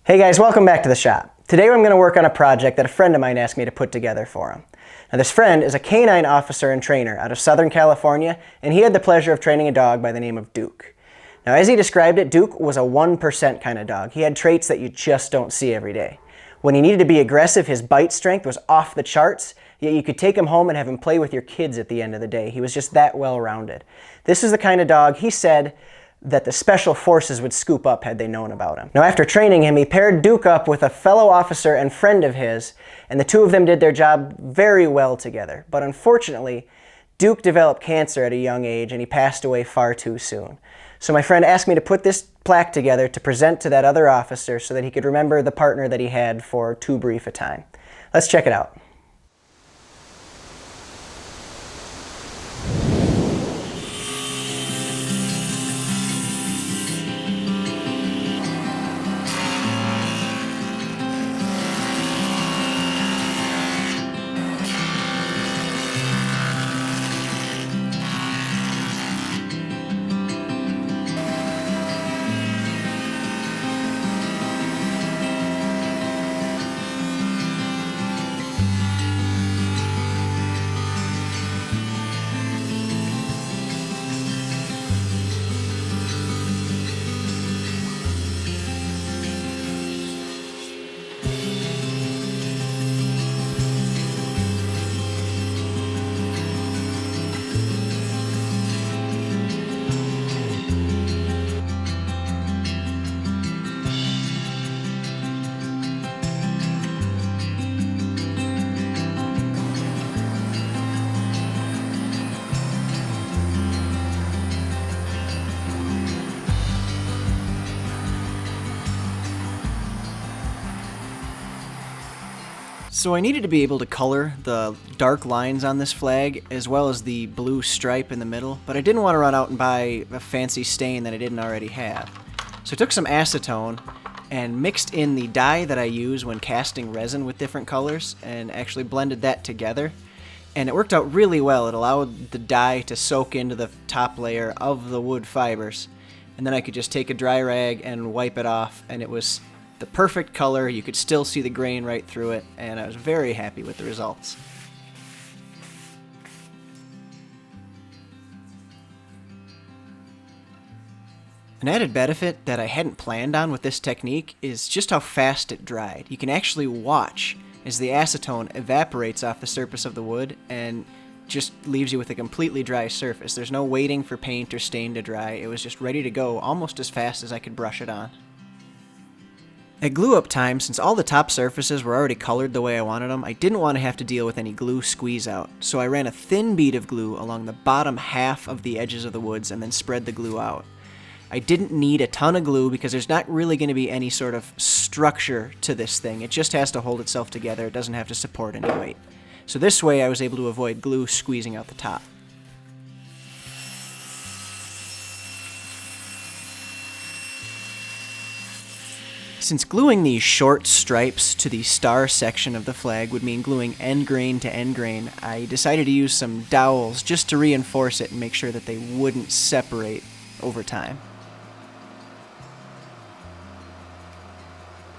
Hey guys, welcome back to the shop. Today I'm going to work on a project that a friend of mine asked me to put together for him. Now this friend is a canine officer and trainer out of Southern California, and he had the pleasure of training a dog by the name of Duke. Now as he described it, Duke was a 1% kind of dog. He had traits that you just don't see every day. When he needed to be aggressive, his bite strength was off the charts, yet you could take him home and have him play with your kids at the end of the day. He was just that well-rounded. This is the kind of dog, he said, that the special forces would scoop up had they known about him. Now after training him, he paired Duke up with a fellow officer and friend of his, and the two of them did their job very well together. But unfortunately, Duke developed cancer at a young age and he passed away far too soon. So my friend asked me to put this plaque together to present to that other officer so that he could remember the partner that he had for too brief a time. Let's check it out. So I needed to be able to color the dark lines on this flag as well as the blue stripe in the middle, but I didn't want to run out and buy a fancy stain that I didn't already have. So I took some acetone and mixed in the dye that I use when casting resin with different colors and actually blended that together. And it worked out really well. It allowed the dye to soak into the top layer of the wood fibers. And then I could just take a dry rag and wipe it off, and it was the perfect color. You could still see the grain right through it, and I was very happy with the results. An added benefit that I hadn't planned on with this technique is just how fast it dried. You can actually watch as the acetone evaporates off the surface of the wood and just leaves you with a completely dry surface. There's no waiting for paint or stain to dry. It was just ready to go almost as fast as I could brush it on. At glue up time, since all the top surfaces were already colored the way I wanted them, I didn't want to have to deal with any glue squeeze out. So I ran a thin bead of glue along the bottom half of the edges of the woods and then spread the glue out. I didn't need a ton of glue because there's not really going to be any sort of structure to this thing. It just has to hold itself together. It doesn't have to support any weight. So this way I was able to avoid glue squeezing out the top. Since gluing these short stripes to the star section of the flag would mean gluing end grain to end grain, I decided to use some dowels just to reinforce it and make sure that they wouldn't separate over time.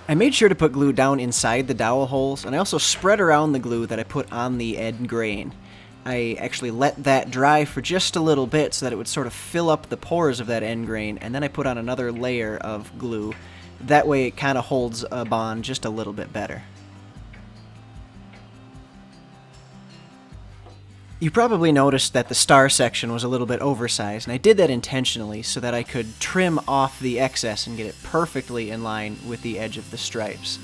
I made sure to put glue down inside the dowel holes, and I also spread around the glue that I put on the end grain. I actually let that dry for just a little bit so that it would sort of fill up the pores of that end grain, and then I put on another layer of glue. That way it kind of holds a bond just a little bit better. You probably noticed that the star section was a little bit oversized, and I did that intentionally so that I could trim off the excess and get it perfectly in line with the edge of the stripes.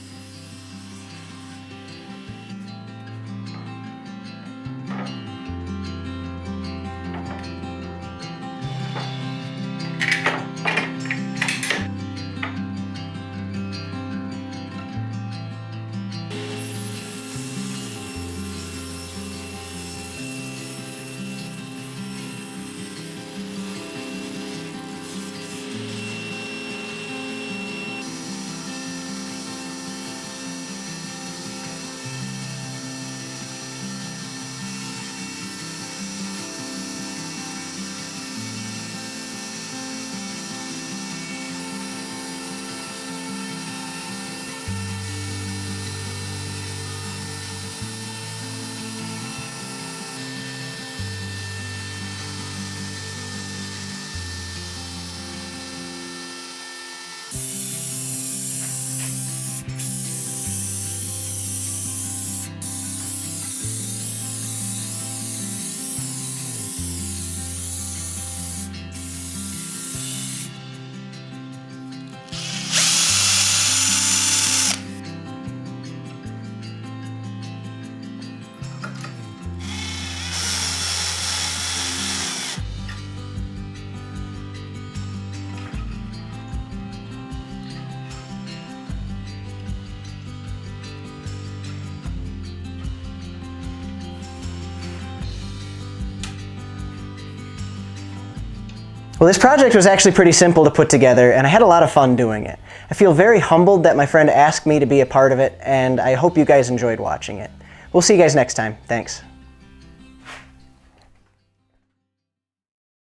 Well, this project was actually pretty simple to put together, and I had a lot of fun doing it. I feel very humbled that my friend asked me to be a part of it, and I hope you guys enjoyed watching it. We'll see you guys next time. Thanks.